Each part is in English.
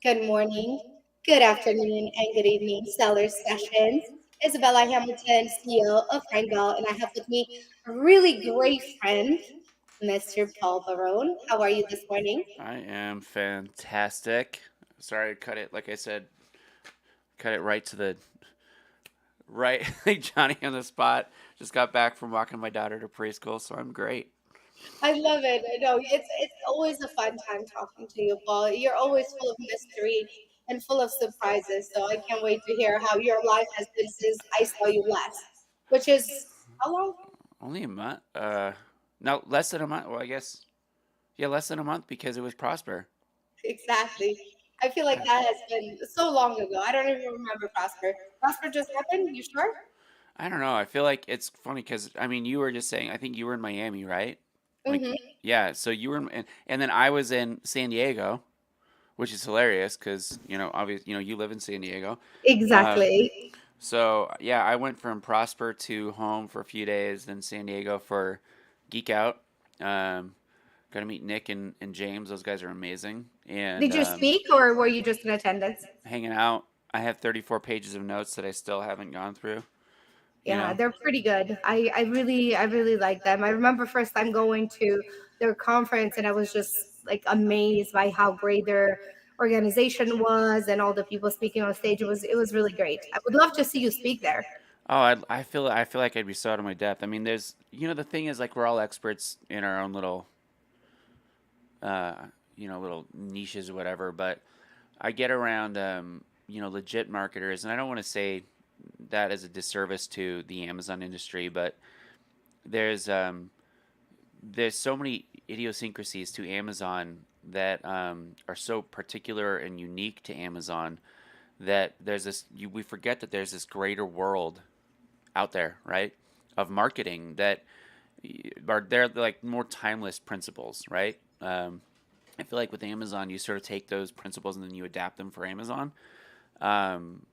Good morning, good afternoon, and good evening, Stellar Sessions. Isabella Hamilton, CEO of Friendville, and I have with me a really great friend, Mr. Paul Barone. How are you this morning? I am fantastic. Sorry, I cut it. Like I said, cut it right to the right. Like Johnny on the spot. Just got back from walking my daughter to preschool, so I'm great. I love it. I know it's always a fun time talking to you, Paul. You're always full of mystery and full of surprises. So I can't wait to hear how your life has been since I saw you last, which is how long? Only a month. No, less than a month. Well, I guess yeah, less than a month because it was Prosper. Exactly. I feel like that has been so long ago. I don't even remember Prosper. Prosper just happened? You sure? I don't know. I feel like it's funny because I mean, you were just saying. I think you were in Miami, right? Like, Mm-hmm. yeah. So you were, and then I was in San Diego, which is hilarious because obviously, you live in San Diego. Uh, Exactly. So yeah, I went from Prosper to home for a few days, then San Diego for Geek Out. Got to meet Nick and James; those guys are amazing. And Did you speak or were you just in attendance? hanging out, I have 34 pages of notes that I still haven't gone through. You Yeah, know, they're pretty good. I really like them. I remember first time going to their conference and I was just like amazed by how great their organization was and all the people speaking on stage. It was really great. I would love to see you speak there. oh, I feel like I'd be so out of my depth. I mean, the thing is, like, we're all experts in our own uh, little niches or whatever. But I get around, legit marketers, and I don't want to say that as a disservice to the Amazon industry, but there's um, there's so many idiosyncrasies to Amazon that are so particular and unique to Amazon that we forget that there's this greater world out there, right? Of marketing that are they're like more timeless principles, right? I feel like with Amazon, you sort of take those principles and then you adapt them for Amazon. Um,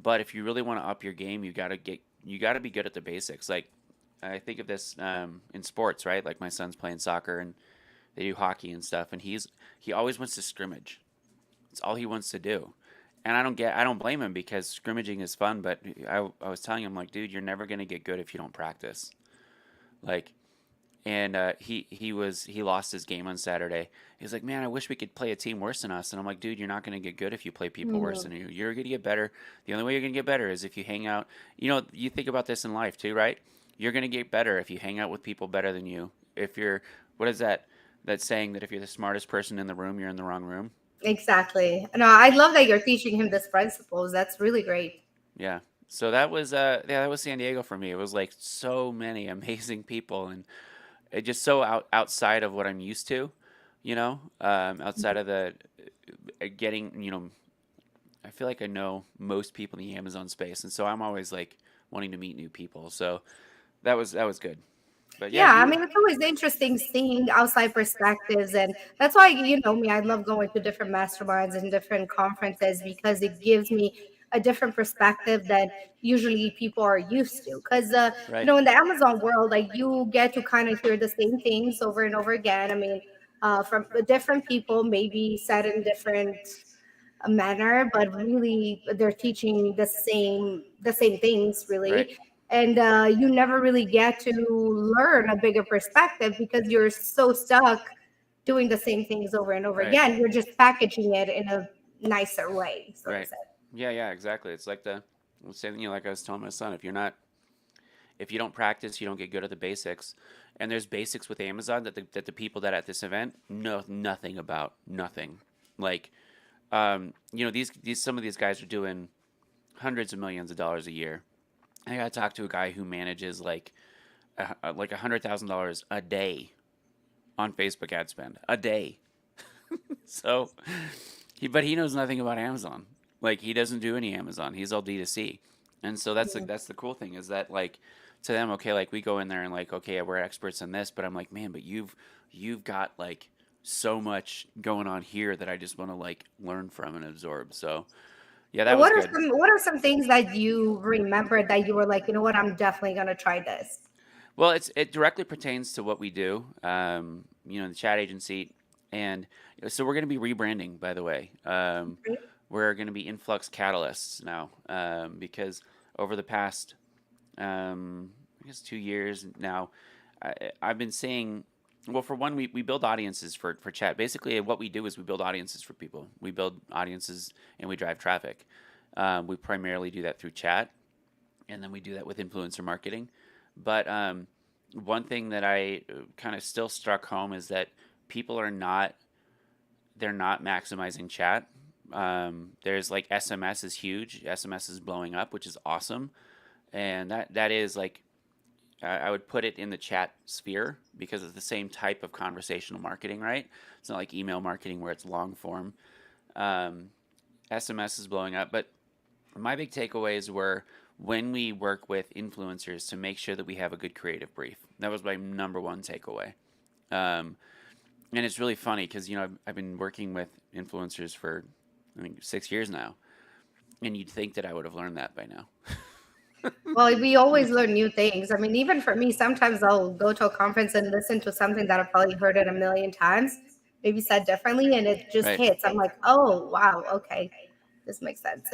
but if you really want to up your game, you got to be good at the basics. Like I think of this in sports, right? Like my son's playing soccer and they do hockey and stuff, and he always wants to scrimmage. It's all he wants to do. And I don't blame him because scrimmaging is fun, but I was telling him like, dude, you're never gonna get good if you don't practice. Like, and he lost his game on Saturday. He's like, man, I wish we could play a team worse than us. And I'm like, dude, you're not gonna get good if you play people worse Mm, than you. You're gonna get better. The only way you're gonna get better is if you hang out. You think about this in life too, right? You're gonna get better if you hang out with people better than you. If you're, what is that saying that if you're the smartest person in the room, you're in the wrong room? exactly. No, I love that you're teaching him these principles. That's really great. Yeah. So that was San Diego for me. It was like so many amazing people and it just so outside of what I'm used to, outside of the getting, I feel like I know most people in the Amazon space, and so I'm always like wanting to meet new people. So that was good. But yeah, Yeah, I you mean, it's always interesting seeing outside perspectives. And that's why, you know me, I love going to different masterminds and different conferences because it gives me a different perspective that usually people are used to. Because, right, in the Amazon world, like you get to kind of hear the same things over and over again. I mean, from different people, maybe said in different manner, but really they're teaching the same things right, really. And you never really get to learn a bigger perspective because you're so stuck doing the same things over and over right, again. You're just packaging it in a nicer way, so to right. say. Yeah, yeah, exactly. It's like the same thing. Like I was telling my son, if you don't practice, you don't get good at the basics. And there's basics with Amazon that the people that at this event know nothing about, nothing. Like, these some of these guys are doing hundreds of millions of dollars a year. I got to talk to a guy who manages like $100,000 a day on Facebook ad spend a day. So, but he knows nothing about Amazon. Like he doesn't do any Amazon. He's all D2C. And so that's the cool thing is that like to them, okay, like we go in there and like, okay, we're experts in this, but I'm like, man, but you've got like so much going on here that I just want to like learn from and absorb. So yeah, that was What are good. some things that you remember that you were like, you know what, I'm definitely gonna try this? Well, it directly pertains to what we do. The chat agency, And so we're going to be rebranding, by the way. Okay. We're going to be Influx Catalysts now, because over the past, I guess, 2 years now, I've been saying, well, for one, we build audiences for chat. Basically, what we do is we build audiences for people. We build audiences and we drive traffic. We primarily do that through chat, and then we do that with influencer marketing. But one thing that I kind of still struck home is that people are not they're not maximizing chat. There's like SMS is huge. SMS is blowing up, which is awesome, and that is like I would put it in the chat sphere because it's the same type of conversational marketing, right? It's not like email marketing where it's long form. Um, SMS is blowing up, but my big takeaways were when we work with influencers to make sure that we have a good creative brief. That was my number one takeaway. Um, and it's really funny because I've been working with influencers for I think 6 years now, and you'd think that I would have learned that by now. Well, we always learn new things. I mean, even for me, sometimes I'll go to a conference and listen to something that I've probably heard it a million times, maybe said differently, and it just Right. hits. I'm like, oh, wow, okay, this makes sense.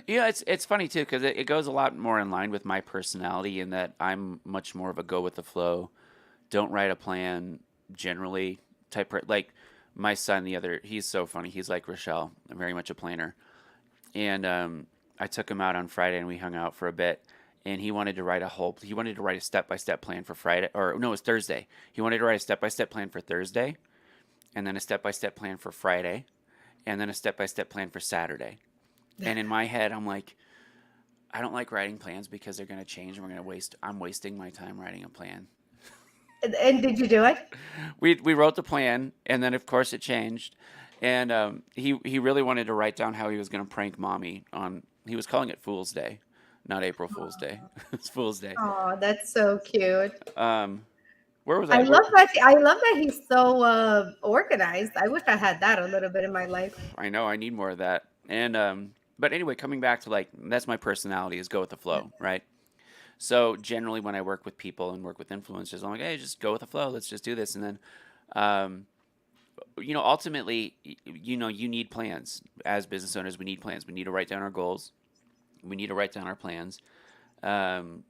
Yeah, it's funny too because it goes a lot more in line with my personality in that I'm much more of a go with the flow, don't write a plan generally like my son he's so funny. He's like Rochelle, very much a planner. And I took him out on Friday and we hung out for a bit. And he wanted to write a step by step plan for Friday, or no, it was Thursday. He wanted to write a step by step plan for Thursday, and then a step by step plan for Friday, and then a step by step plan for Saturday. And in my head, I'm like, I don't like writing plans because they're going to change and I'm wasting my time writing a plan. And did you do it? We wrote the plan, and then of course it changed. And he really wanted to write down how he was going to prank mommy on. He was calling it Fool's Day, not April Fool's Day. It's Fool's Day. Oh, that's so cute. Um, where was I I? love that. I love that he's so organized. I wish I had that a little bit in my life. I know I need more of that. And but anyway, coming back to like that's my personality is go with the flow, right? So generally, when I work with people and work with influencers, I'm like, hey, just go with the flow. Let's just do this, and then um, ultimately, you need plans. As business owners, we need plans. We need to write down our goals. We need to write down our plans. Um,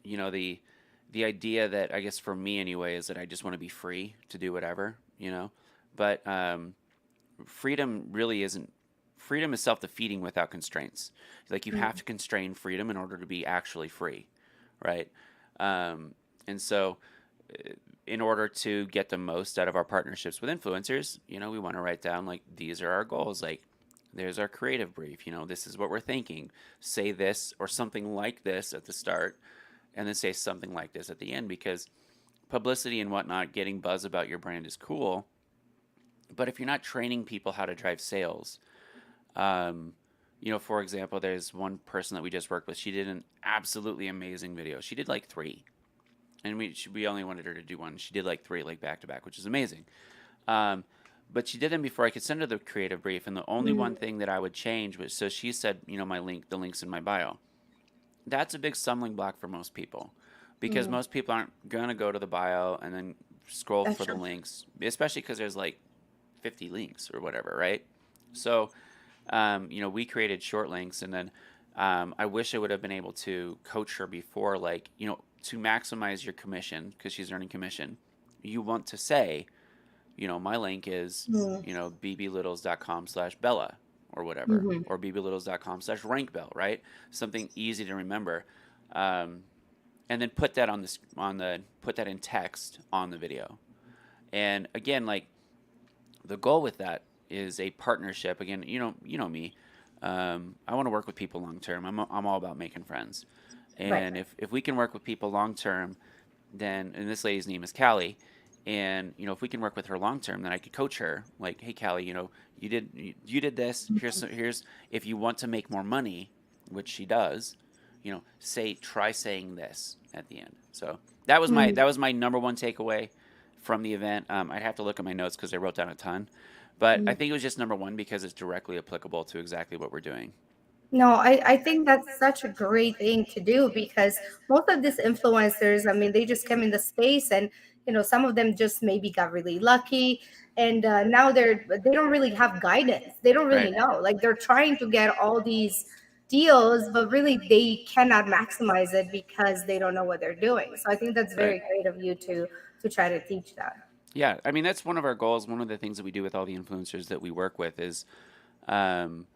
the idea that I guess for me anyway is that I just want to be free to do whatever, But freedom really isn't. Freedom is self-defeating without constraints. Like you have Mm. to constrain freedom in order to be actually free, right? And so in order to get the most out of our partnerships with influencers, we want to write down like these are our goals. Like there's our creative brief. This is what we're thinking. Say this or something like this at the start, and then say something like this at the end because publicity and whatnot, getting buzz about your brand is cool. But if you're not training people how to drive sales, um, for example, there's one person that we just worked with. She did an absolutely amazing video. She did like three, and we only wanted her to do one. She did like three, like back to back, which is amazing. Um, but she did them before I could send her the creative brief, and the only one Mm. thing that I would change was so she said, the links in my bio. That's a big stumbling block for most people, because Mm. most people aren't gonna go to the bio and then scroll That's for the true. links, especially because there's like 50 links or whatever, right? So we created short links, and then I wish I would have been able to coach her before, like, to maximize your commission because she's earning commission. You want to say, my link is, Mm. bblittles.com/Bella or whatever, Hmm. or bblittles.com/rankbell, right? Something easy to remember. Um, and then put that put that in text on the video. And again, like the goal with that is a partnership. Again, me. I want to work with people long term. I'm all about making friends, Right. and if we can work with people long term, then and this lady's name is Callie, and if we can work with her long term, then I could coach her. Like, hey, Callie, you did this. Here's if you want to make more money, which she does. Try saying this at the end. So Mm. that was my number one takeaway from the event. I'd have to look at my notes because I wrote down a ton, but I Mm. think it was just number one because it's directly applicable to exactly what we're doing. No, I think that's such a great thing to do because most of these influencers, I mean, they just come in the space and some of them just maybe got really lucky, and now they don't really have guidance. They don't really Right. know. Like, they're trying to get all these deals, but really they cannot maximize it because they don't know what they're doing. So I think that's Right. very great of you to try to teach that. Yeah, I mean that's one of our goals. One of the things that we do with all the influencers that we work with is um,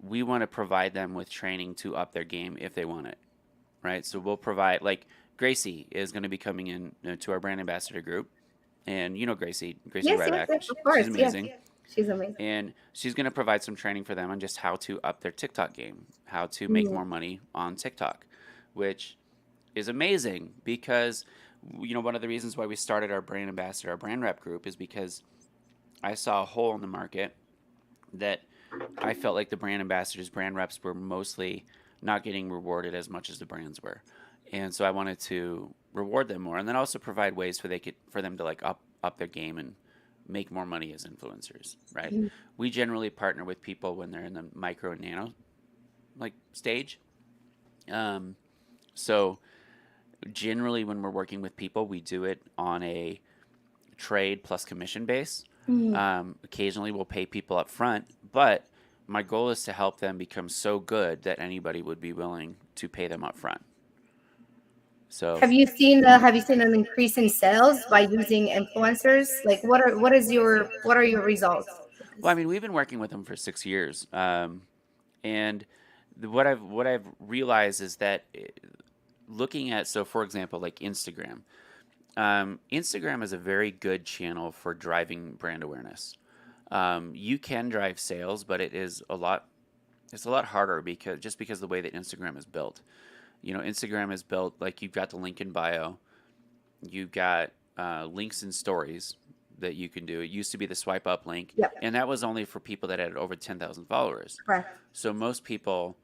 we want to provide them with training to up their game if they want it, right? So we'll provide, like, Gracie is going to be coming in to our brand ambassador group, and Gracie Yes, yes, Ryback, yes, of she's course. Yes, amazing, she's amazing. and she's going to provide some training for them on just how to up their TikTok game, how to make Mhm. more money on TikTok, which is amazing because one of the reasons why we started our brand ambassador, our brand rep group, is because I saw a hole in the market that I felt like the brand ambassadors, brand reps were mostly not getting rewarded as much as the brands were, and so I wanted to reward them more, and then also provide ways for them to like up their game and make more money as influencers. Right? Mhm. We generally partner with people when they're in the micro and nano like stage. Um, so generally, when we're working with people, we do it on a trade plus commission base. Mhm. Occasionally, we'll pay people up front, but my goal is to help them become so good that anybody would be willing to pay them up front. So, Have you seen an increase in sales by using influencers? Like, what are your results with well, I this? mean, we've been working with them for 6 years, and what I've realized is that looking at, so for example, like Instagram. Instagram is a very good channel for driving brand awareness. You can drive sales, but it's a lot harder because of the way that Instagram is built. Instagram is built like you've got the link in bio, you've got links and stories that you can do. It used to be the swipe up link, Yep, and that was only for people that had over 10,000 followers. correct. So most people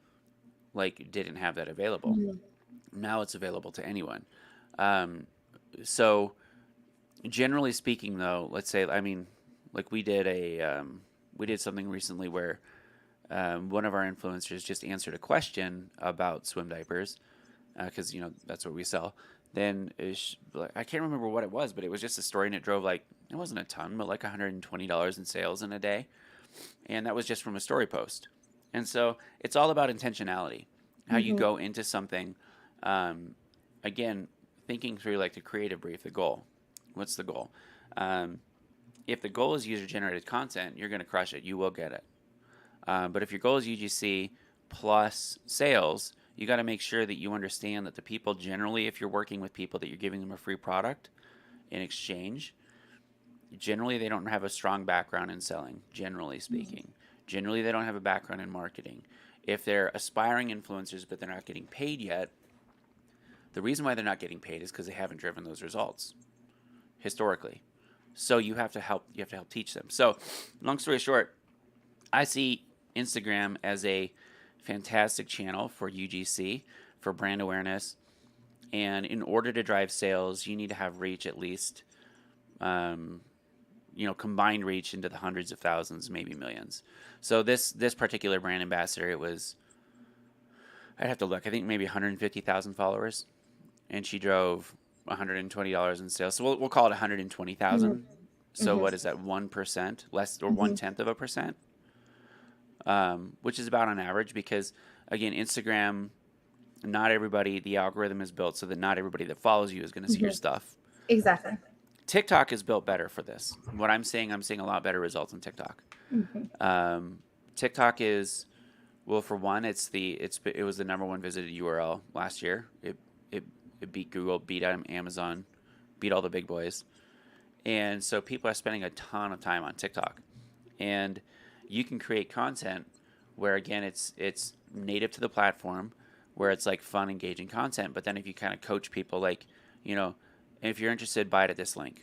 like didn't have that available. Mhm. Now it's available to anyone. Um, so generally speaking, though, let's say, I mean, like we did something recently where one of our influencers just answered a question about swim diapers because that's what we sell. Then I can't remember what it was, but it was just a story, and it drove like, it wasn't a ton, but like $120 in sales in a day, and that was just from a story post. And so it's all about intentionality, how you Mhm. go into something. Um, Again, thinking through like the creative brief, the goal. What's the goal? Um, if the goal is user generated content, you're going to crush it. You will get it. But if your goal is UGC plus sales, you got to make sure that you understand that the people generally, if you're working with people that you're giving them a free product in exchange, generally they don't have a strong background in selling, generally speaking. Generally, they don't have a background in marketing. If they're aspiring influencers but they're not getting paid yet, the reason why they're not getting paid is because they haven't driven those results historically. So you have to help teach them. So, long story short, I see Instagram as a fantastic channel for UGC, for brand awareness, and in order to drive sales, you need to have reach at least, um, combined reach into the hundreds of thousands, maybe millions. So this particular brand ambassador, it was, I'd have to look. I think maybe 150,000 followers, and she drove $120 in sales. So we'll call it Mhm. 120,000. So Mhm. what is that? 1%, less, or one Mhm. tenth of a percent, which is about on average. Because again, Instagram, not everybody, the algorithm is built so that not everybody that follows you is going to see your Mhm. stuff. Exactly. TikTok is built better for this. What I'm seeing a lot better results on TikTok. Mhm. Um, TikTok is, well, for one, it was the number one visited URL last year. It it beat Google, beat Amazon, beat all the big boys, and so people are spending a ton of time on TikTok, and you can create content where, again, it's native to the platform, where it's like fun, engaging content. But then if you kind of coach people, like, you know, if you're interested, buy it at this link,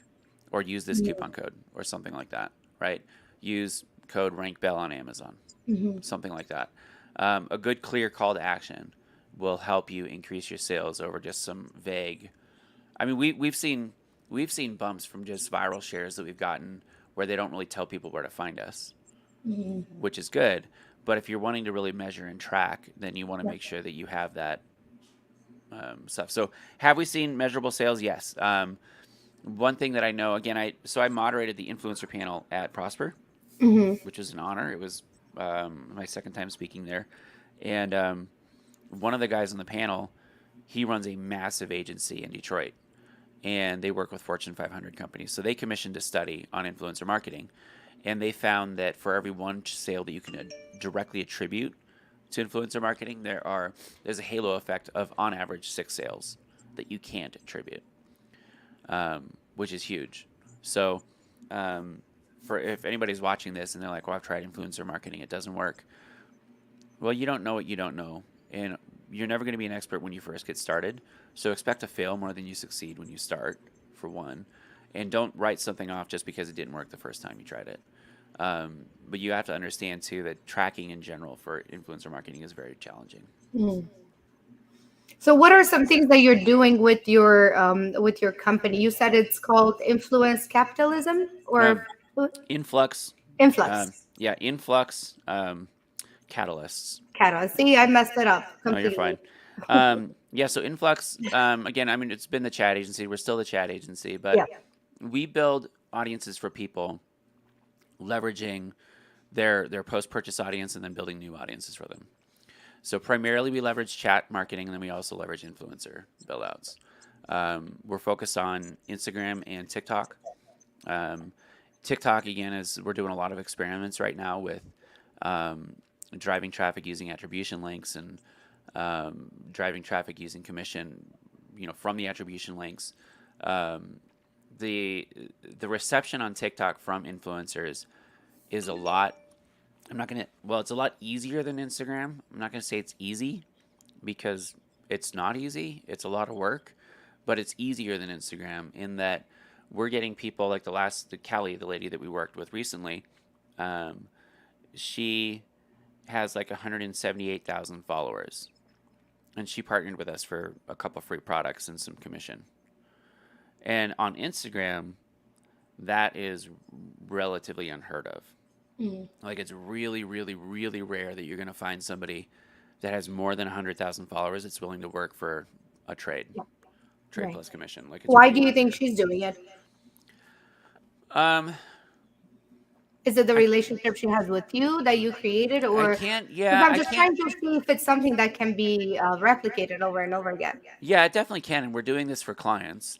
or use this Mhm. coupon code, or something like that, right? Use code RankBell on Amazon, Mhm. something like that. A good, clear call to action will help you increase your sales over just some vague. I mean, we've seen bumps from just viral shares that we've gotten where they don't really tell people where to find us, Mhm. which is good. But if you're wanting to really measure and track, then you want to Yeah. make sure that you have that stuff. So, have we seen measurable sales? Yes. one thing that I know, again, I moderated the influencer panel at Prosper, Hmm. which was an honor. It was my second time speaking there, and one of the guys on the panel, he runs a massive agency in Detroit, and they work with Fortune 500 companies. So they commissioned a study on influencer marketing, and they found that for every one sale that you can directly attribute to influencer marketing, there's a halo effect of on average 6 sales that you can't attribute, which is huge. So, for if anybody's watching this and they're like, "Well, I've tried influencer marketing, it doesn't work." Well, you don't know what you don't know, and you're never going to be an expert when you first get started. So expect to fail more than you succeed when you start, for one, and don't write something off just because it didn't work the first time you tried it. But you have to understand too that tracking in general for influencer marketing is very challenging. So, what are some things that you're doing with your company? You said it's called influence capitalism Um, or influx, influx. yeah, influx catalysts. Catalyst. See, I messed it up No, you're completely. fine. Yeah, so influx. Again, I mean, it's been the chat agency. We're still the chat agency, but Yeah. we build audiences for people, leveraging their post purchase audience and then building new audiences for them. So primarily we leverage chat marketing, and then we also leverage influencer build outs. We're focused on Instagram and TikTok. Um, TikTok again is we're doing a lot of experiments right now with um, driving traffic using attribution links and driving traffic using commission, from the attribution links. Um, the the reception on TikTok from influencers is a lot. I'm not gonna. Well, it's a lot easier than Instagram. I'm not gonna say it's easy because it's not easy. It's a lot of work, but it's easier than Instagram in that we're getting people like the Callie, the lady that we worked with recently. Um, she has like 178,000 followers, and she partnered with us for a couple free products and some commission. And on Instagram, that is relatively unheard of. Mm. Like it's really, really, really rare that you're going to find somebody that has more than 100,000 followers that's willing to work for a Yeah. trade Right. plus commission. Like it's Why do really, you really think rare. she's doing it? Um, Is it the I relationship she has with you that you created, I or can't. because Yeah, I'm I just can't. trying to see if it's something that can be replicated over and over again. Yeah, it definitely can, and we're doing this for clients.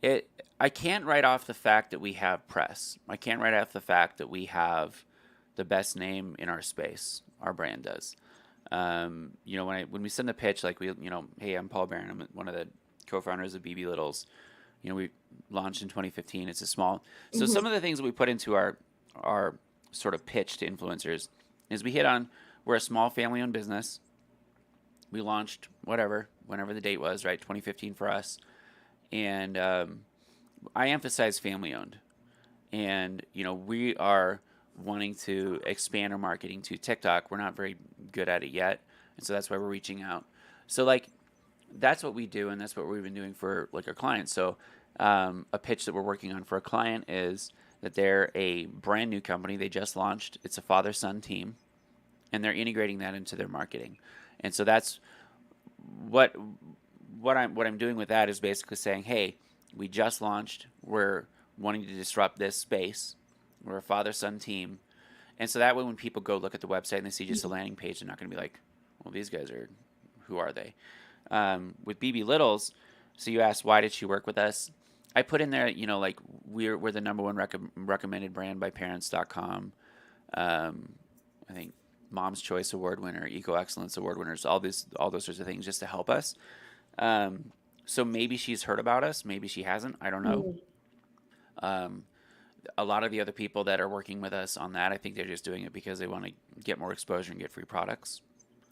It. I can't write off the fact that we have press. I can't write off the fact that we have the best name in our space. Our brand does. When we send the pitch, like hey, I'm Paul Barron. I'm one of the co-founders of BB Littles. We launched in 2015. It's a small. So Hmm. some of the things that we put into our sort of pitch to influencers is we hit on we're a small family-owned business. We launched whenever the date was, right? 2015 for us, and I emphasize family-owned, and we are wanting to expand our marketing to TikTok. We're not very good at it yet, and so that's why we're reaching out. So like that's what we do, and that's what we've been doing for like our clients. So a pitch that we're working on for a client is that they're a brand new company. They just launched. It's a father-son team, and they're integrating that into their marketing. And so that's what what I'm doing with that is basically saying, hey, we just launched. We're wanting to disrupt this space. We're a father-son team, and so that way when people go look at the website and they see just a landing page, they're not going to be like, well, these guys are, who are they? With BB Littles, so you asked why did she work with us? I put in there, like we're the number one recommended brand by parents.com. I think Mom's Choice Award winner, Eco Excellence Award winners, all those sorts of things just to help us. So maybe she's heard about us, maybe she hasn't. I don't know. Mm. Um, a lot of the other people that are working with us on that, I think they're just doing it because they want to get more exposure and get free products.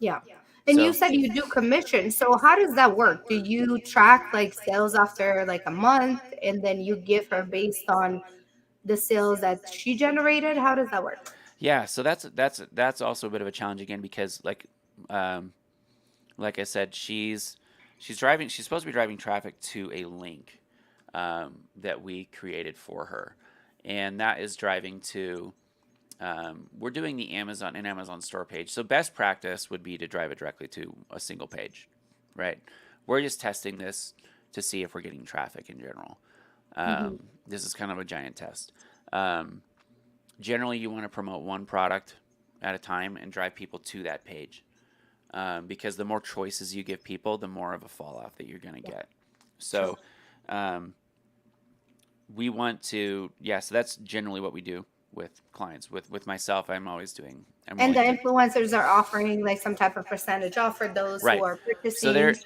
Yeah. And you So said you do commission. So how does that work? Do you track like sales after like a month and then you give her based on the sales that she generated? How does that work? yeah, so that's also a bit of a challenge again because um, like I said, she's driving. She's supposed to be driving traffic to a link that we created for her, and that is driving to. We're doing the Amazon store page. So best practice would be to drive it directly to a single page, right? We're just testing this to see if we're getting traffic in general. Hmm. This is kind of a giant test. Um, Generally, you want to promote one product at a time and drive people to that page, because the more choices you give people, the more of a fall off that you're going to Yeah, get. true. So, um, we want to, yeah. So that's generally what we do with clients. With myself, I'm always doing. I'm And the willing to. influencers are offering like some type of percentage off for those who Right. are So purchasing.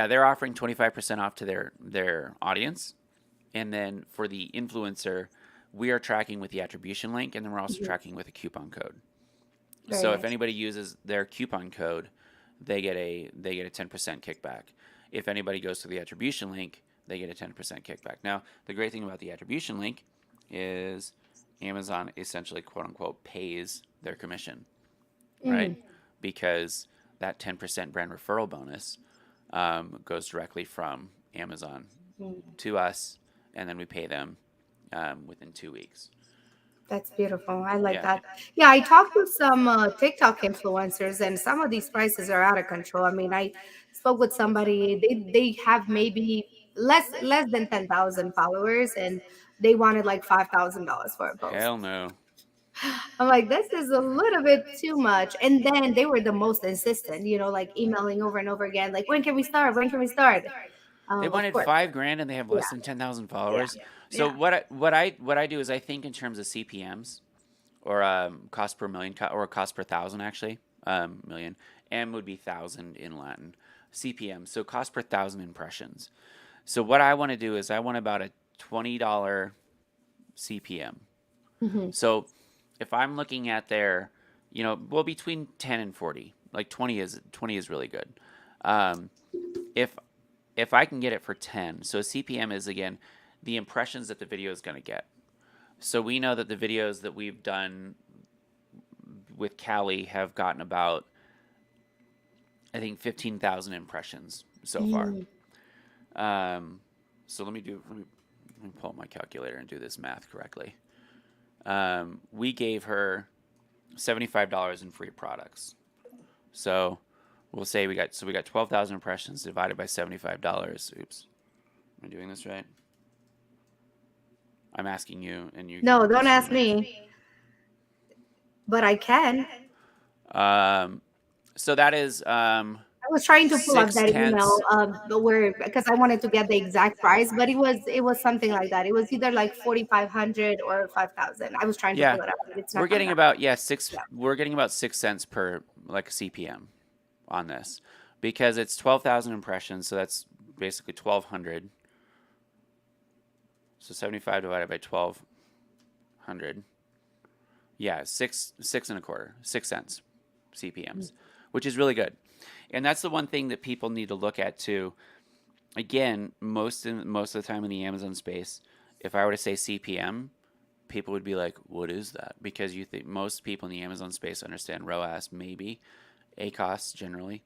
they're offering 25% off to their audience, and then for the influencer, we are tracking with the attribution link, and then we're also Mhm. tracking with a coupon code. Very So if nice. anybody uses their coupon code, they get a 10% kickback. If anybody goes to the attribution link, they get a 10% kickback. Now, the great thing about the attribution link is Amazon essentially quote unquote pays their commission, right? Mm. Because that 10% brand referral bonus goes directly from Amazon Mm. to us, and then we pay them within 2 weeks. That's beautiful. I like Yeah. that. Yeah, I talked to some TikTok influencers, and some of these prices are out of control. I mean, I spoke with somebody. They have maybe less than 10,000 followers, and they wanted like $5,000 for a post. Hell no. I'm like, this is a little bit too much. And then they were the most insistent, like emailing over and over again, like, when can we start? When can we start? They Of wanted course. 5 grand and they have Yeah. less than 10,000 Yeah. followers. So Yeah. what I do is I think in terms of CPMS, or cost per million, or cost per thousand actually. Million. M would be thousand in Latin. CPM, so cost per thousand impressions. So what I want to do is I want about a $20 CPM. Hmm. So if I'm looking at their, well, between 10 and 40, like 20 is really good. Um, if if I can get it for 10, so CPM is again the impressions that the video is going to get. So we know that the videos that we've done with Callie have gotten about, I think, 15,000 impressions so far. Mm. Um, so let me pull up my calculator and do this math correctly. We gave her $75 in free products. So we'll say we got 12,000 impressions divided by $75. Oops, am I doing this right? I'm asking you, and you can No, do don't this for ask me. me, but I can. Um, so that is I was trying to pull up six that email tenths. but where because I wanted to get the exact price, but it was something like that. It was either like 4,500 or 5,000. I was trying to Yeah, pull it up, but it's we're not coming getting up. about yeah six. Yeah. We're getting about 6 cents per like CPM on this because it's 12,000 impressions, so that's basically 1,200. So 75 divided by 1,200. Yeah, six and a quarter, 6 cents CPMs, which is really good. And that's the one thing that people need to look at too. Again, most of the time in the Amazon space, if I were to say CPM, people would be like, "What is that?" Because you think most people in the Amazon space understand ROAS, maybe ACoS generally,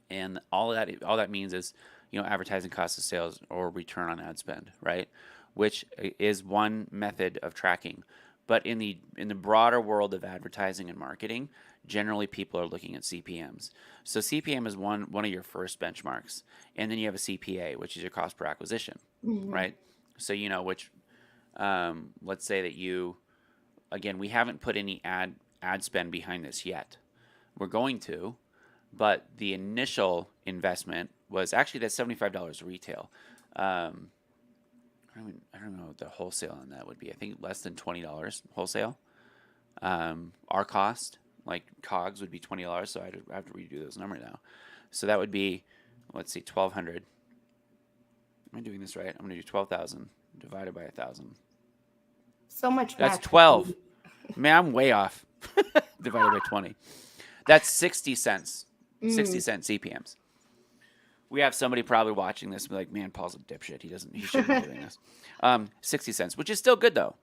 and all that means is advertising cost of sales or return on ad spend, right? Which is one method of tracking. But in the broader world of advertising and marketing, generally people are looking at CPMs. So CPM is one of your first benchmarks, and then you have a CPA, which is your cost per acquisition, Mhm. right? So which, let's say that again, we haven't put any ad spend behind this yet. We're going to, but the initial investment was actually that $75 retail. Um, I don't know what the wholesale on that would be. I think less than $20 wholesale. Our cost, like COGS, would be $20, so I have to redo those numbers now. So that would be, let's see, 1,200. Am I doing this right? I'm going to do 12,000 divided by 1,000. So much That's math. 12. Man, I'm way off. Divided by 20. That's 60 cents. 60 Mm. cent CPMs. We have somebody probably watching this and be like, man, Paul's a dipshit. He shouldn't be doing this. 60 cents, which is still good though,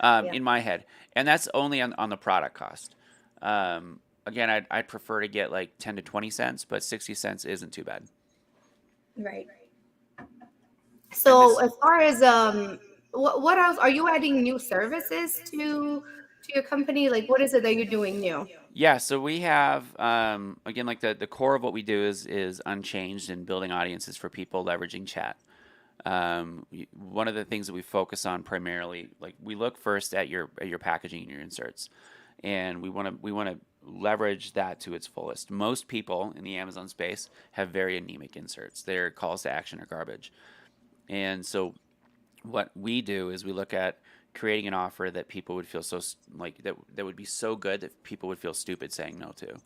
Yeah. in my head. And that's only on the product cost. Again, I'd prefer to get like 10 to 20 cents, but 60 cents isn't too bad. Right. And So this, as far as what else are you adding new services to your company? Like what is it that you're doing new? yeah, so we have, again, like the core of what we do is unchanged in building audiences for people leveraging chat. One of the things that we focus on primarily, like we look first at your packaging and your inserts, and we want to leverage that to its fullest. Most people in the Amazon space have very anemic inserts. Their calls to action are garbage, and so what we do is we look at creating an offer that people would feel like that would be so good that people would feel stupid saying no to.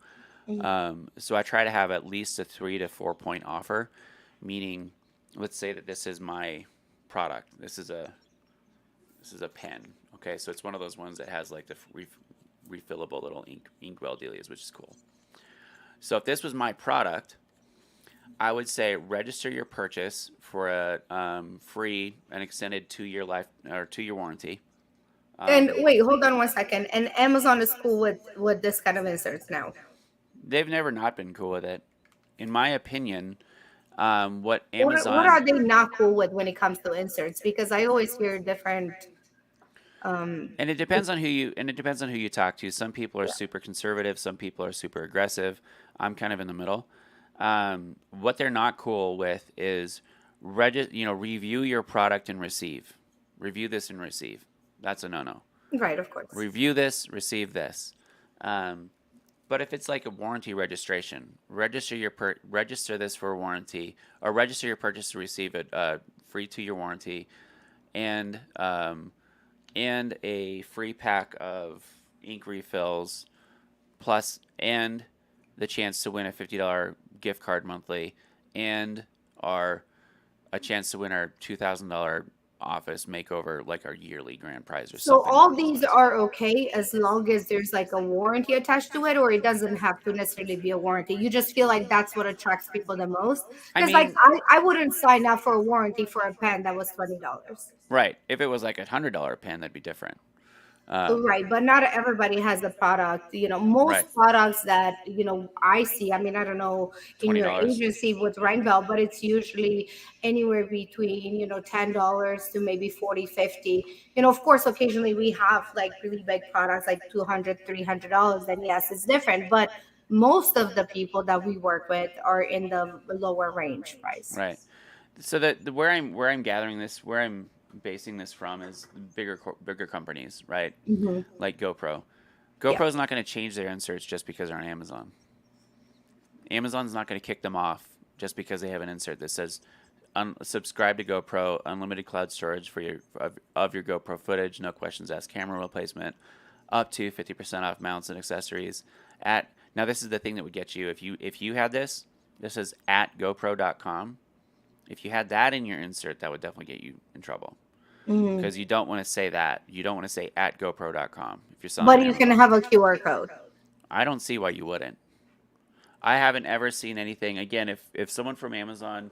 Mm. So I try to have at least a 3 to 4 point offer, meaning, let's say that this is my product. This is a pen. Okay, so it's one of those ones that has like the refillable little inkwell dealies, which is cool. So if this was my product, I would say register your purchase for a free and extended 2 year life or 2 year warranty. And Um, wait, hold on one second. And Amazon is cool with this kind of inserts now. they've never not been cool with it, in my opinion. What What Amazon are they not cool with when it comes to inserts? Because I always hear different. Um, And it depends on who you talk to. Some people are yeah, super conservative, some people are super aggressive. I'm kind of in the middle. What they're not cool with is review your product and receive. Review this and receive. That's a no-no. right, of course. Review this, receive this. Um, but if it's like a warranty registration, register this for a warranty, or register your purchase to receive a free 2 year warranty, and and a free pack of ink refills, plus and the chance to win a $50 gift card monthly, and our a chance to win our $2,000 office makeover, like our yearly grand prize or So something all along those these lines. are okay as long as there's like a warranty attached to it, or it doesn't have to necessarily be a warranty. You just feel like that's what attracts people the most. I Because like mean, I wouldn't sign up for a warranty for a pen that was $20. right. If it was like $100 pen, that'd be different. Right, but not everybody has the product. Most Right. products that I see. I mean, I don't know in your $20. agency with Rhinebell, but it's usually anywhere between $10 to maybe 40, 50. Of course, occasionally we have like really big products like 200, $300. Then yes, it's different. But most of the people that we work with are in the lower range price. Right. So that where I'm gathering this, where I'm basing this from is bigger companies, right? Hmm. Like GoPro. Yeah. GoPro's not going to change their inserts just because they're on Amazon. Amazon's not going to kick them off just because they have an insert that says subscribe to GoPro, unlimited cloud storage for of your GoPro footage, no questions asked, camera replacement, up to 50% off mounts and accessories. At Now, this is the thing that would get you if you had this. This is at GoPro.com. If you had that in your insert, that would definitely get you in trouble Mhm. because you don't want to say that. You don't want to say at GoPro.com if you're selling But on you can Amazon. have a QR code. I don't see why you wouldn't. I haven't ever seen anything. Again, if someone from Amazon,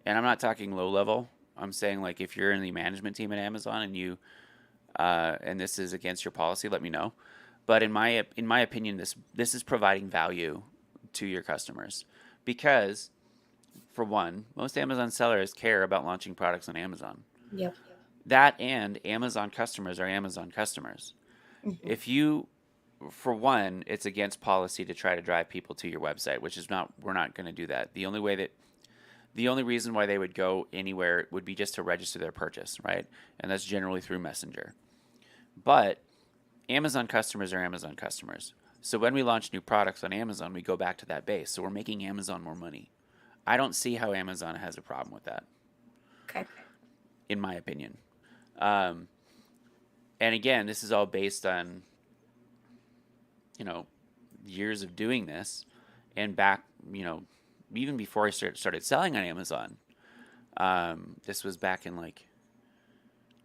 and I'm not talking low level, I'm saying like if you're in the management team at Amazon and and this is against your policy, let me know. But in my opinion, this is providing value to your customers because, for one, most Amazon sellers care about launching products on Amazon. Yep. That and Amazon customers are Amazon customers. Mhm. If you For one, it's against policy to try to drive people to your website, which is not we're not going to do that. The only reason why they would go anywhere would be just to register their purchase, right? And that's generally through Messenger. But Amazon customers are Amazon customers. So when we launch new products on Amazon, we go back to that base. So we're making Amazon more money. I don't see how Amazon has a problem with that, Okay. in my opinion. Um, and again, this is all based on, you know, years of doing this, and back, even before I started selling on Amazon. This was back in like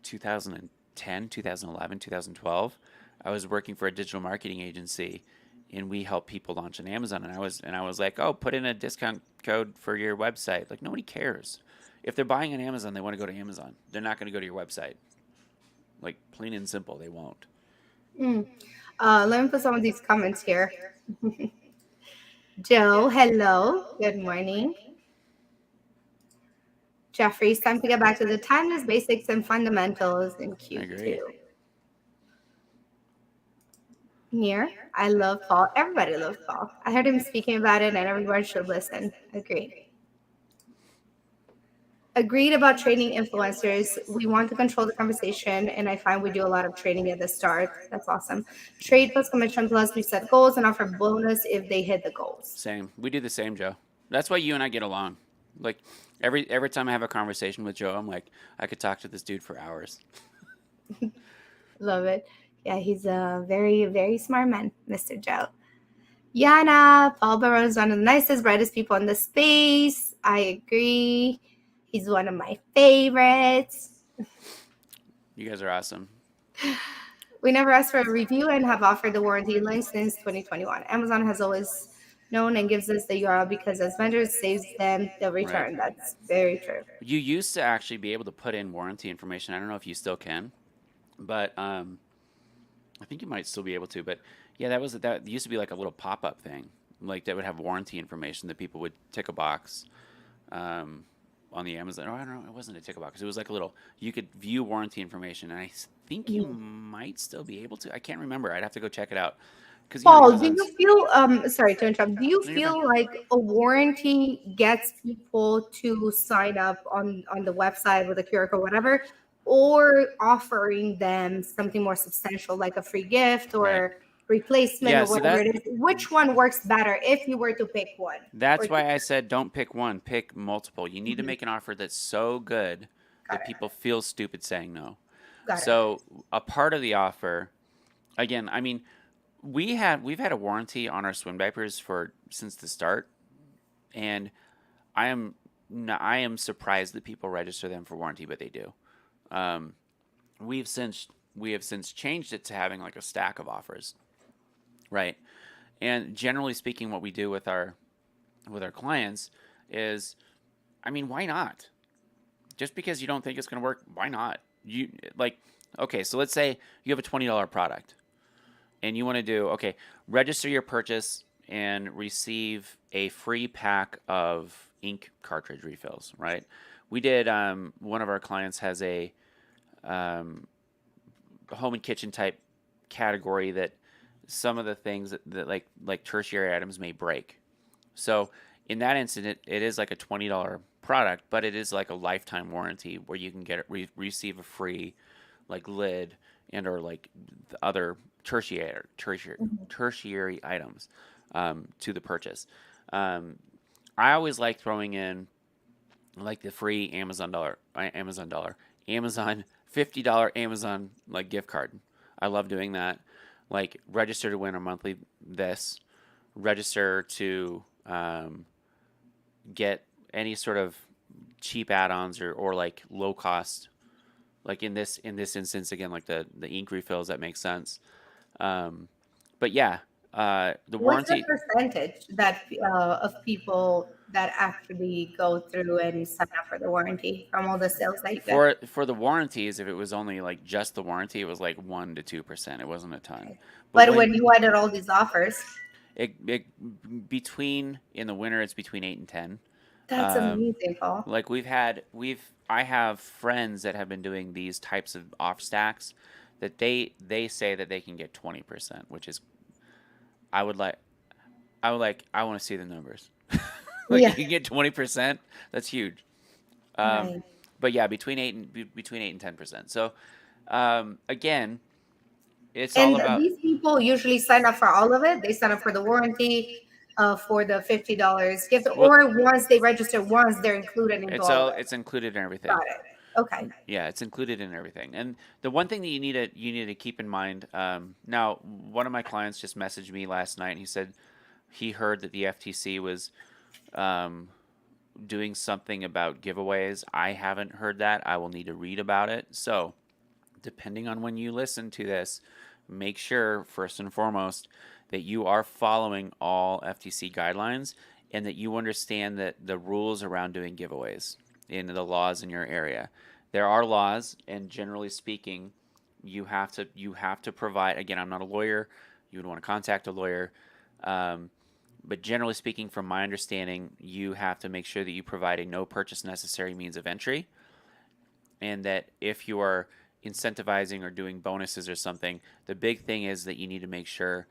2010, 2011, 2012. I was working for a digital marketing agency, and we helped people launch on Amazon. And I was like, oh, put in a discount code for your website. Like, nobody cares. If they're buying on Amazon, they want to go to Amazon. They're not going to go to your website. Like, plain and simple, they won't. Mm. Let me put some of these comments here. Joe, hello. Good morning. Jeffrey, it's time to get back to the timeless basics and fundamentals in I agree. Q2. Here, I love Paul. Everybody loves Paul. I heard him speaking about it, and everyone should listen. Agree. Agreed about training influencers. We want to control the conversation, and I find we do a lot of training at the start. That's awesome. Trade plus commission plus we set goals and offer bonus if they hit the goals. Same. We do the same, Joe. That's why you and I get along. Like every time I have a conversation with Joe, I'm like, I could talk to this dude for hours. Love it. Yeah, he's a very, very smart man, Mr. Joe. Yana, Paul Barone is one of the nicest, brightest people in the space. I agree. He's one of my favorites. You guys are awesome. We never asked for a review and have offered the warranty link since 2021. Amazon has always known and gives us the URL because as vendors saves them the Right. return. That's very true. You used to actually be able to put in warranty information. I don't know if you still can, but I think you might still be able to. But yeah, that used to be like a little pop up thing, like that would have warranty information that people would tick a box um, on the Amazon. Oh, I don't know. It wasn't a tick a box. It was like a little. You could view warranty information, and I think you might still be able to. I can't remember. I'd have to go check it out because Paul, do Amazon's. you feel sorry to interrupt. Do you No, you're fine. feel like a warranty gets people to sign up on the website with a QR code, whatever, or offering them something more substantial like a free gift Right. or replacement Yeah. or So whatever it is? Which one works better if you were to pick one or that's two? why I said don't pick one, pick multiple. You need to Mhm. make an offer that's so good Got that it. people feel stupid saying no. Got it. So a part of the offer, again, I mean, we've had a warranty on our swim diapers for since the start, and I am I am surprised that people register them for warranty, but they do. Um, we've since we have since changed it to having like a stack of offers, right? And generally speaking, what we do with our clients is, I mean, why not? Just because you don't think it's going to work, why not? You like, okay, so let's say you have a $20 product and you want to do, okay, register your purchase and receive a free pack of ink cartridge refills, right? We did, one of our clients has a um, home and kitchen type category that some of the things that like tertiary items may break. So in that incident, it is like a $20 product, but it is like a lifetime warranty where you can get it receive a free like lid and or like the other tertiary items to the purchase. Um, I always like throwing in like the free Amazon $50 Amazon like gift card. I love doing that. Like register to win a monthly this, register to get any sort of cheap add-ons or like low cost, like in this instance again like the ink refills that makes sense. um, but yeah, the What's the warranty percentage that of people that actually go through and sign up for the warranty from all the sales that you get? for the warranties, if it was only like just the warranty, it was like 1 to 2%. It wasn't a ton. Okay. But But when when you added all these offers, between in the winter it's between 8 and 10. that's um, amazing, Paul. like we've I have friends that have been doing these types of off stacks that they say that they can get 20%, which is I would like I want to see the numbers. Like Yeah. you can get 20%, that's huge. Um, Right. but yeah, between 8 and 10%. So again, it's all And about these people usually sign up for all of it. They sign up for the warranty, for the $50 gift, well, or once they register once, they're included into all of it. it's included in everything. Got it. Okay. Yeah, it's included in everything. And the one thing that you need to keep in mind. Now, one of my clients just messaged me last night. And he said he heard that the FTC was um, doing something about giveaways. I haven't heard that. I will need to read about it. So, depending on when you listen to this, make sure first and foremost that you are following all FTC guidelines and that you understand that the rules around doing giveaways in the laws in your area. There are laws, and generally speaking, you have to provide. Again, I'm not a lawyer. You would want to contact a lawyer. Um, but generally speaking, from my understanding, you have to make sure that you provide a no purchase necessary means of entry, and that if you are incentivizing or doing bonuses or something, the big thing is that you need to make sure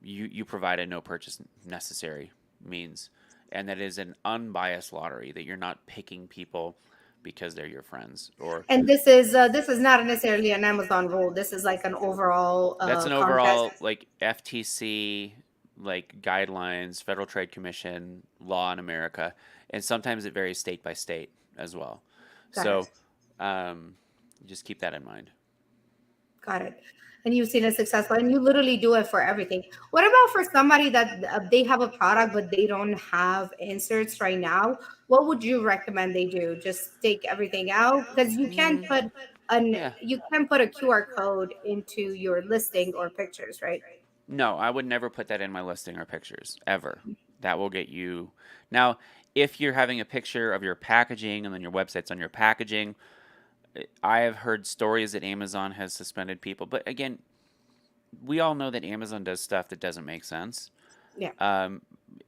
you provide a no purchase necessary means. and that is an unbiased lottery, that you're not picking people because they're your friends. Or And this is not necessarily an Amazon rule. This is like an overall that's an contest. overall like FTC like guidelines, Federal Trade Commission law in America, and sometimes it varies state by state as well. Got So it. um, just keep that in mind. Got it. And you've seen it successful, and you literally do it for everything. What about for somebody that they have a product but they don't have inserts right now? What would you recommend they do? Just take everything out because Mm, yeah. you can put a QR code into your listing or pictures, right? No, I would never put that in my listing or pictures ever. That will get you. Now, if you're having a picture of your packaging and then your website's on your packaging, I have heard stories that Amazon has suspended people. But again, we all know that Amazon does stuff that doesn't make sense. Yeah. Um,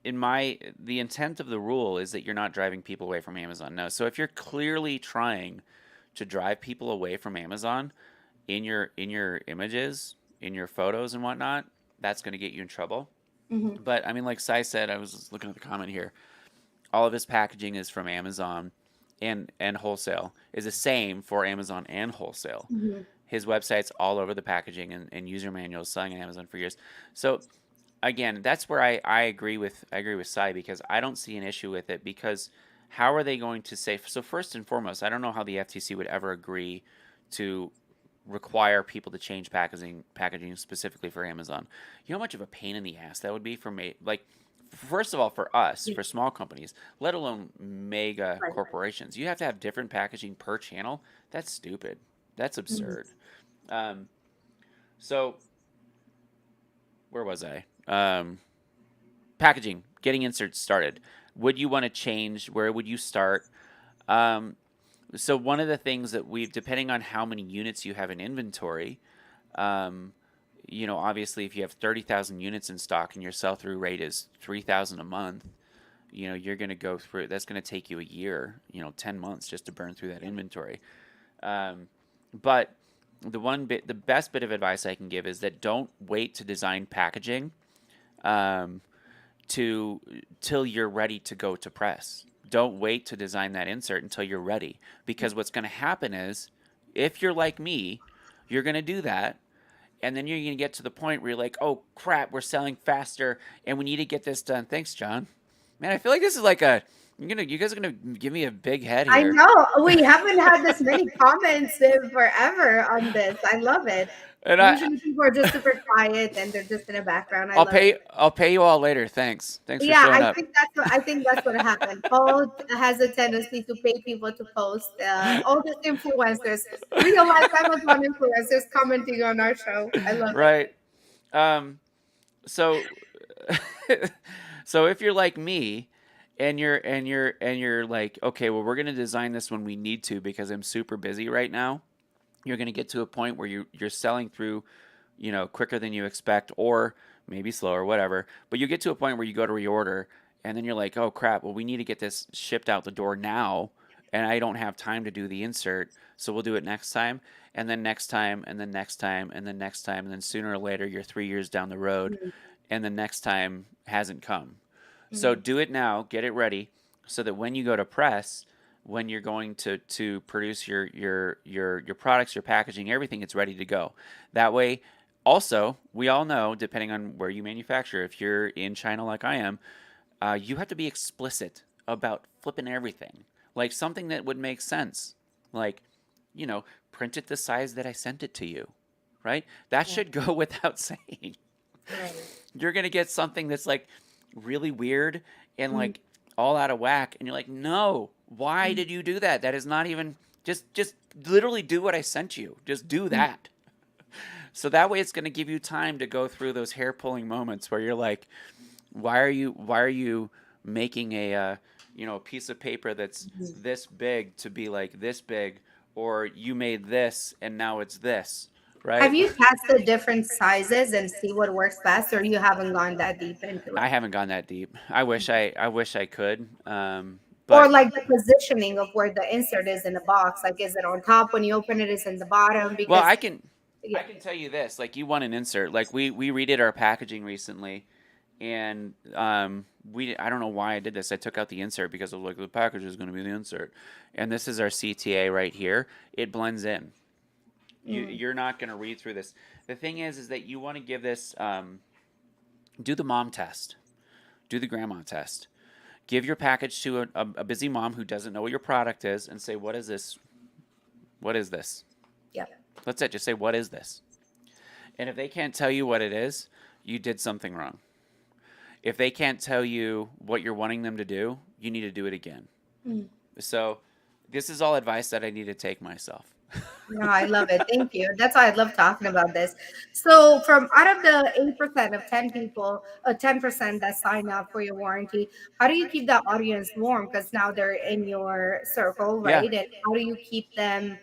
the intent of the rule is that you're not driving people away from Amazon. No. So if you're clearly trying to drive people away from Amazon in your images, in your photos and whatnot, that's going to get you in trouble. Hmm. But I mean, like Sai said, I was just looking at the comment here. All of his packaging is from Amazon, and wholesale is the same for Amazon and wholesale. Hmm. His website's all over the packaging and user manuals, selling on Amazon for years. So again, that's where I agree with Sai, because I don't see an issue with it, because how are they going to say? So first and foremost, I don't know how the FTC would ever agree to require people to change packaging specifically for Amazon. You know how much of a pain in the ass that would be for me? Like, first of all, for us, for small companies, let alone mega Right. corporations, you have to have different packaging per channel. That's stupid. That's Mhm. absurd. Um, so where was I? Packaging, getting inserts started. Would you want to change? Where would you start? Um, so one of the things that we've, depending on how many units you have in inventory, um, obviously if you have 30,000 units in stock and your sell through rate is 3,000 a month, you're going to go through, that's going to take you a year, 10 months just to burn through that inventory. Um, but the best bit of advice I can give is that don't wait to design packaging um, to till you're ready to go to press. Don't wait to design that insert until you're ready, because what's going to happen is, if you're like me, you're going to do that, and then you're going to get to the point where you're like, "Oh crap, we're selling faster and we need to get this done." Thanks, John. Man, I feel like this is like a you guys are going to give me a big head I here. know we haven't had this many comments in forever on this. I love it. And Usually people are just super quiet and they're just in the background. I I'll love it. pay you all later. Thanks for Yeah, showing up. I think that's what happened. Paul has a tendency to pay people to post. All these influencers, real life Amazon influencers, commenting on our show. I love it. Right. Um so so if you're like me, and you're like, okay, well, we're going to design this when we need to because I'm super busy right now, you're going to get to a point where you're selling through, quicker than you expect, or maybe slower, whatever. But you get to a point where you go to reorder, and then you're like, oh crap, well, we need to get this shipped out the door now, and I don't have time to do the insert, so we'll do it next time, and then next time, and then next time, and then next time, and then sooner or later you're 3 years down the road, Mhm, and the next time hasn't come. So mhm, do it now, get it ready, so that when you go to press, when you're going to produce your products, your packaging, everything, it's ready to go. That way, also, we all know, depending on where you manufacture, if you're in China like I am, you have to be explicit about flipping everything, like something that would make sense, like, print it the size that I sent it to you, right? That yeah, should go without saying. right. You're gonna get something that's like really weird and Mhm, like all out of whack, and you're like, no, why mhm, did you do that? That is not even, just literally do what I sent you. Just do mhm, that. So that way it's gonna give you time to go through those hair pulling moments where you're like, why are you making a piece of paper that's mhm. this big to be like this big, or you made this and now it's this, Have right? you tested different sizes and see what works best, or you haven't gone that deep into I it? haven't gone that deep. I wish I could. Or But like the positioning of where the insert is in the box. Like, is it on top when you open it? Is it in the bottom? well, Because I can yeah. I can tell you this. Like, you want an insert. Like, we redid our packaging recently, and I don't know why I did this. I took out the insert because I was like, the package is going to be the insert, and this is our CTA right here. It blends in. Mm. You're not going to read through this. The thing is that you want to give this do the mom test, do the grandma test. Give your package to a busy mom who doesn't know what your product is, and say, "What is this? What is this?" Yep. That's it. Just say, "What is this?" And if they can't tell you what it is, you did something wrong. If they can't tell you what you're wanting them to do, you need to do it again. Mm. So, this is all advice that I need to take myself. No, I love it. Thank you. That's why I love talking about this. So, from out of the 8% of 10 people, 10% that sign up for your warranty, how do you keep that audience warm? Because now they're in your circle, Yeah, right? And how do you keep them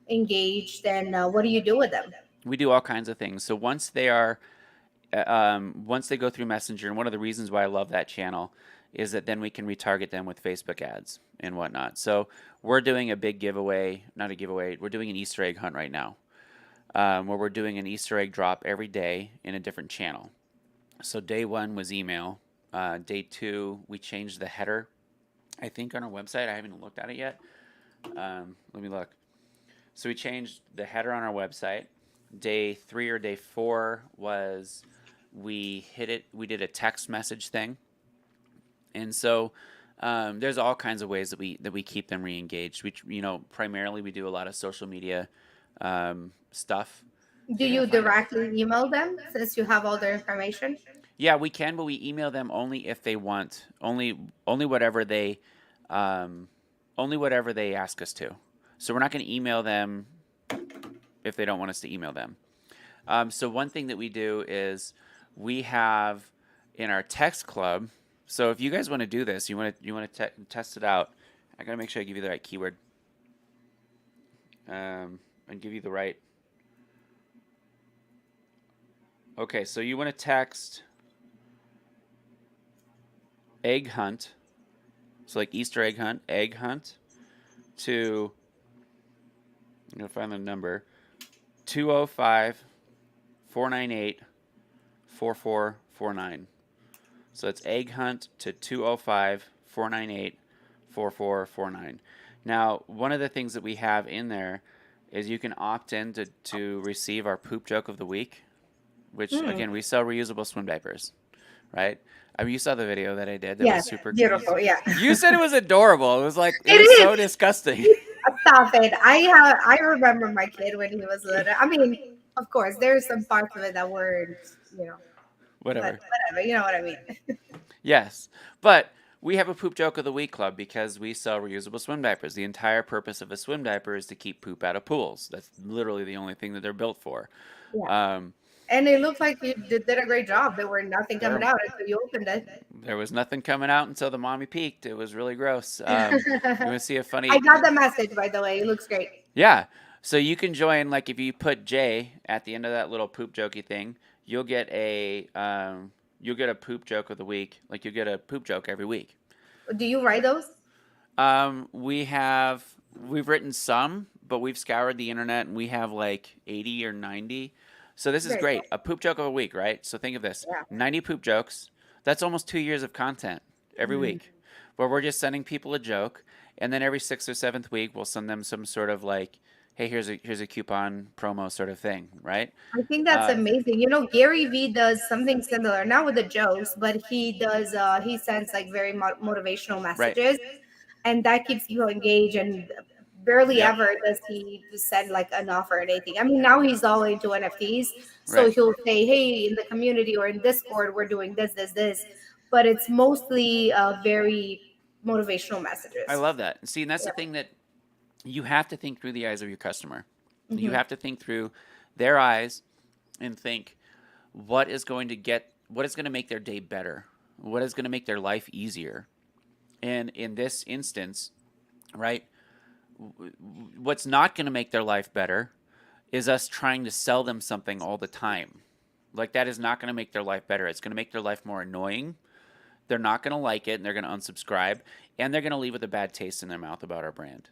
engaged? And what do you do with them? we do all kinds of things. So once they go through Messenger, and one of the reasons why I love that channel is that then we can retarget them with Facebook ads and whatnot. So we're doing a big giveaway, not a giveaway. We're doing an Easter egg hunt right now, where we're doing an Easter egg drop every day in a different channel. So day one was email. Day two, we changed the header. I think on our website, I haven't looked at it yet. Let me look. So we changed the header on our website. Day three or day four was we hit it. We did a text message thing, and so there's all kinds of ways that we keep them re-engaged. We primarily we do a lot of social media stuff. Do You're gonna you find it. directly email them since you have all their information? Yeah, we can, but we email them only if they want only whatever they um, only whatever they ask us to. So we're not going to email them if they don't want us to email them. So one thing that we do is we have in our text club. So if you guys want to do this, you want to test it out. I gotta make sure I give you the right keyword and give you the right. Okay, so you want to text egg hunt. So like Easter egg hunt to. I'm gonna find the number 205 498 4449. So it's egg hunt to 205 498 4449. Now, one of the things that we have in there is you can opt in to receive our poop joke of the week, which Mm. again, we sell reusable swim diapers, right? I mean, you saw the video that I did. That was Yes, super. beautiful. Yeah. You said it was adorable. It was like It it was is. so disgusting. Stop it. I remember my kid when he was little. I mean, of course, there's some parts of it that weren't, you know, but Whatever. whatever. You know what I mean? Yes, but we have a poop joke of the week club because we sell reusable swim diapers. The entire purpose of a swim diaper is to keep poop out of pools. That's literally the only thing that they're built for. Yeah. Um, And it looked like you did a great job. There were nothing coming there, out until you opened it. there was nothing coming out until the mommy peeked. It was really gross. You want to see a I funny? got the message, by the way. It looks great. Yeah. So you can join. Like if you put J at the end of that little poop jokey thing, you'll get a poop joke of the week. Like you'll get a poop joke every week. Do you write those? We've written some, but we've scoured the internet and we have like 80 or 90. So this is Very great. cool. A poop joke of a week, right? So think of this. Yeah. 90 poop jokes. That's almost 2 years of content every Mm. week. Where we're just sending people a joke, and then every 6th or 7th week we'll send them some sort of like, hey, here's a coupon promo sort of thing, right? I think that's Uh, amazing. Gary Vee does something similar, not with the jokes, but he sends like very motivational right. messages, and that keeps people engaged. And barely Yep. ever does he send like an offer or anything. I mean, now he's all into NFTs, so Right. he'll say, "Hey, in the community or in Discord, we're doing this," but it's mostly very motivational I messages. love that. See, and that's Yeah. the thing that you have to think through the eyes of your customer. You Hmm. have to think through their eyes and think what is going to make their day better? What is going to make their life easier? And in this instance, right, what's not going to make their life better is us trying to sell them something all the time. Like that is not going to make their life better. It's going to make their life more annoying. They're not going to like it and they're going to unsubscribe and they're going to leave with a bad taste in their mouth about our brand.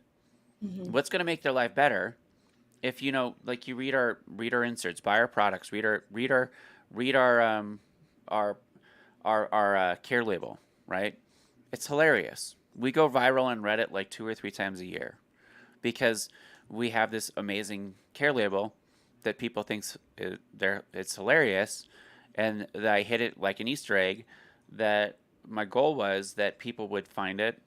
Hmm. What's going to make their life better if like you read our inserts, buy our products, read our our care label, right? It's hilarious. We go viral on Reddit like 2 or 3 times a year because we have this amazing care label that people thinks it's hilarious, and that I hit it like an Easter egg. That my goal was that people would find it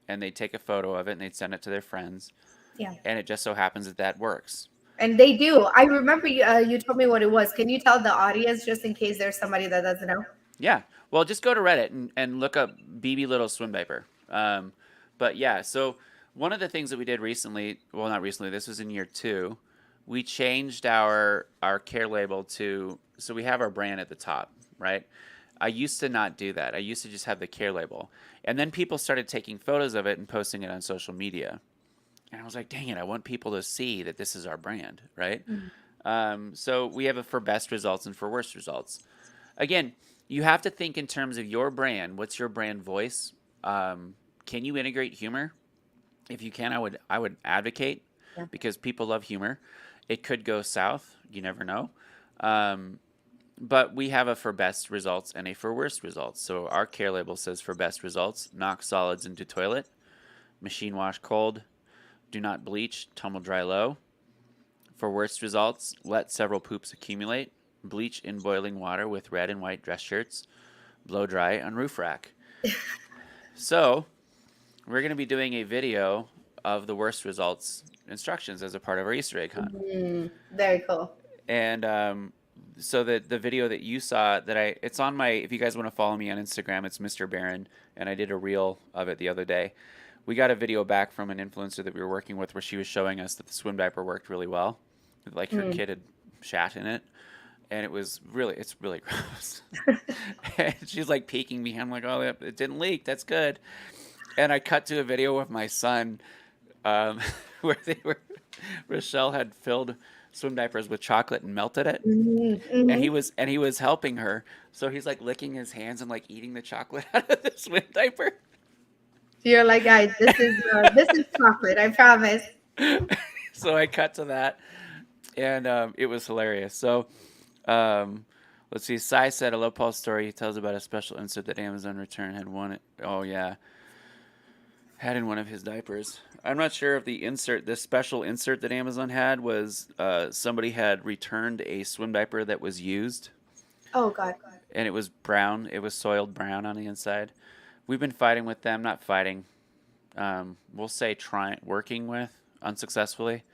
and they'd take a photo of it and they'd send it to their friends, Yeah. and it just so happens that that works. And they do. I remember you told me what it was. Can you tell the audience just in case there's somebody that doesn't know? Yeah. Well, just go to Reddit and look up BB Little swim diaper. But yeah, so one of the things that we did recently, well, not recently, this was in year two, we changed our care label to, so we have our brand at the top, right? I used to not do that. I used to just have the care label. And then people started taking photos of it and posting it on social media. And I was like, dang it, I want people to see that this is our brand, right? Mm. So we have a for best results and for worst results. Again, you have to think in terms of your brand. What's your brand voice? Can you integrate humor? If you can, I would advocate, Yeah. because people love humor. It could go south. You never know. Um, but we have a for best results and a for worst results. So our care label says for best results: knock solids into toilet, machine wash cold, do not bleach, tumble dry low. For worst results, let several poops accumulate, bleach in boiling water with red and white dress shirts, blow dry on roof rack. So, we're going to be doing a video of the worst results instructions as a part of our Easter egg hunt. Very cool. And so the video that you saw, it's on my, if you guys want to follow me on Instagram, it's Mr. Barron, and I did a reel of it the other day. We got a video back from an influencer that we were working with where she was showing us that the swim diaper worked really well. Like her kid had shat in it, and it's really gross. And she's like peeking me. I'm like, oh, it didn't leak. That's good. And I cut to a video of my son, um, where Rochelle had filled swim diapers with chocolate and melted it, and Mm-hmm. he was helping her. So he's like licking his hands and like eating the chocolate out of the swim diaper. You're like, guys, this is chocolate. I promise. So I cut to that, and it was hilarious. So um, let's see. Sai said, "I love Paul's story. He tells about a special insert that Amazon Return had won. Oh yeah, had in one of his diapers. I'm not sure if this special insert that Amazon had was somebody had returned a swim diaper that was used, Oh God. and it was brown. It was soiled brown on the inside. We've been fighting with them, not fighting. We'll say working with unsuccessfully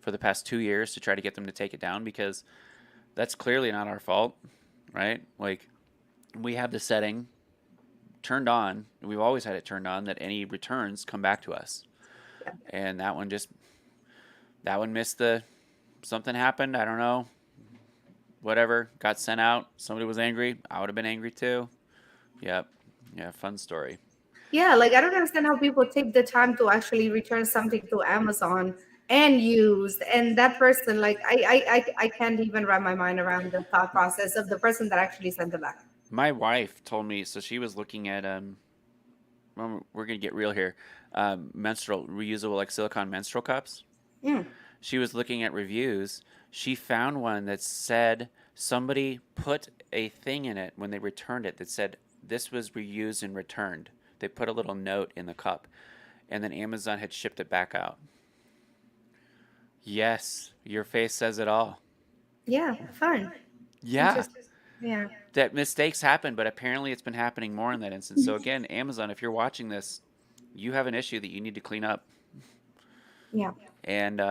for the past 2 years to try to get them to take it down, because that's clearly not our fault, right? Like, we have the setting turned on. We've always had it turned on that any returns come back to us. Yeah. And that one missed something happened. I don't know. Whatever. Got sent out. Somebody was angry. I would have been angry too. Yep. Yeah. Fun story. Yeah, like I don't understand how people take the time to actually return something to Amazon and used, and that person, like I can't even wrap my mind around the thought process of the person that actually sent it back. My wife told me, so she was looking at we're gonna get real here, menstrual reusable, like silicone menstrual cups. Mm. She was looking at reviews. She found one that said somebody put a thing in it when they returned it that said this was reused and returned. They put a little note in the cup, and then Amazon had shipped it back out. Yes, your face says it all. Yeah, fun. Yeah, Interesting. Yeah. that mistakes happen, but apparently it's been happening more in that instance. So again, Amazon, if you're watching this, you have an issue that you need to clean up. Yeah. And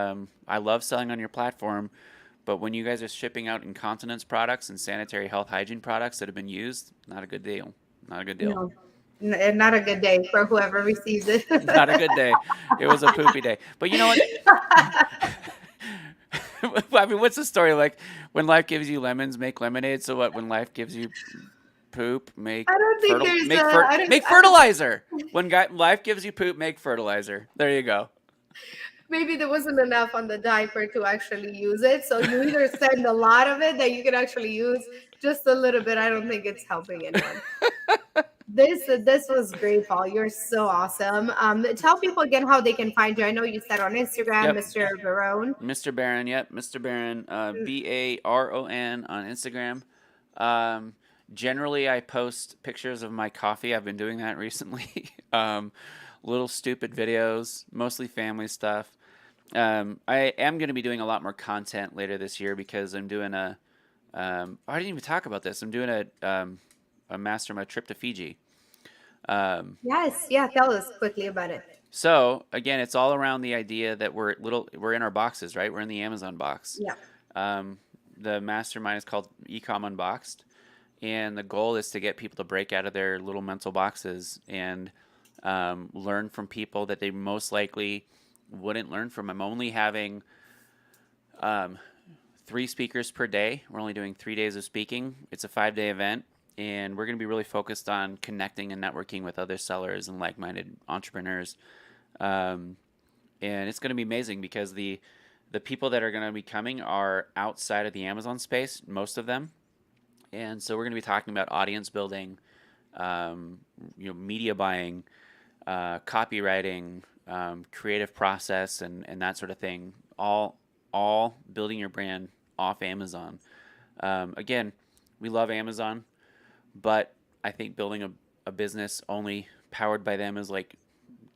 I love selling on your platform, but when you guys are shipping out incontinence products and sanitary health hygiene products that have been used, not a good deal. Not a good deal. No. Not a good day for whoever receives it. Not a good day. It was a poopy day. But you know what? I mean, what's the story like? When life gives you lemons, make lemonade. So what? When life gives you poop, make I don't think there's a. make fertilizer. When life gives you poop, make fertilizer. There you go. Maybe there wasn't enough on the diaper to actually use it. So you either send a lot of it that you can actually use, just a little bit. I don't think it's helping anyone. This was great, Paul. You're so awesome. Tell people again how they can find you. I know you said on Instagram, Yep. Mr. Barone. Mr. Barron. Yep. Mr. Barron. Baron on Instagram. Generally, I post pictures of my coffee. I've been doing that recently. Little stupid videos, mostly family stuff. I am going to be doing a lot more content later this year because I'm doing a. I didn't even talk about this. I'm doing a mastermind trip to Fiji. Um, Yes, yeah, tell us quickly about it. so again, it's all around the idea that we're in our boxes, right? We're in the Amazon box. Yeah. Um, the mastermind is called Ecom Unboxed, and the goal is to get people to break out of their little mental boxes and learn from people that they most likely wouldn't learn from. I'm only having um, 3 speakers per day. We're only doing 3 days of speaking. It's a 5-day event, and we're going to be really focused on connecting and networking with other sellers and like-minded entrepreneurs. Um, and it's going to be amazing because the people that are going to be coming are outside of the Amazon space, most of them, and so we're going to be talking about audience building, um, media buying, copywriting, creative process, and that sort of thing. All building your brand off Amazon. Again, we love Amazon, but I think building a business only powered by them is like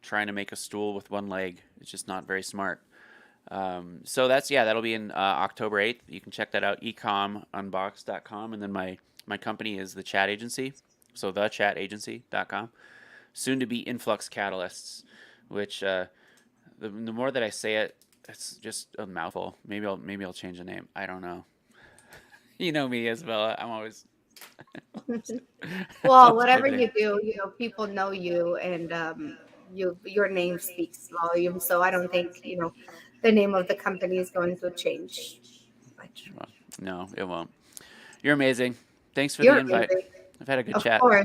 trying to make a stool with one leg. It's just not very smart. So that'll be in October 8th. You can check that out, ecomunbox.com. And then my company is the Chat Agency, so thechatagency.com. Soon to be Influx Catalysts, which the more that I say it, it's just a mouthful. Maybe I'll change the name. I don't know. You know me, Isabella. I'm always Well, always whatever pivoting. you do, people know you, and your name speaks volumes. So I don't think the name of the company is going to change much. Well, no, it won't. You're amazing. Thanks for the You're invite. amazing, I've had a good of chat. course.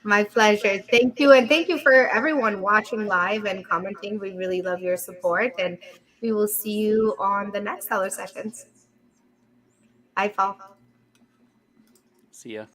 My pleasure. Thank you, and thank you for everyone watching live and commenting. We really love your support, and we will see you on the next seller sessions. Bye, Paul. See ya.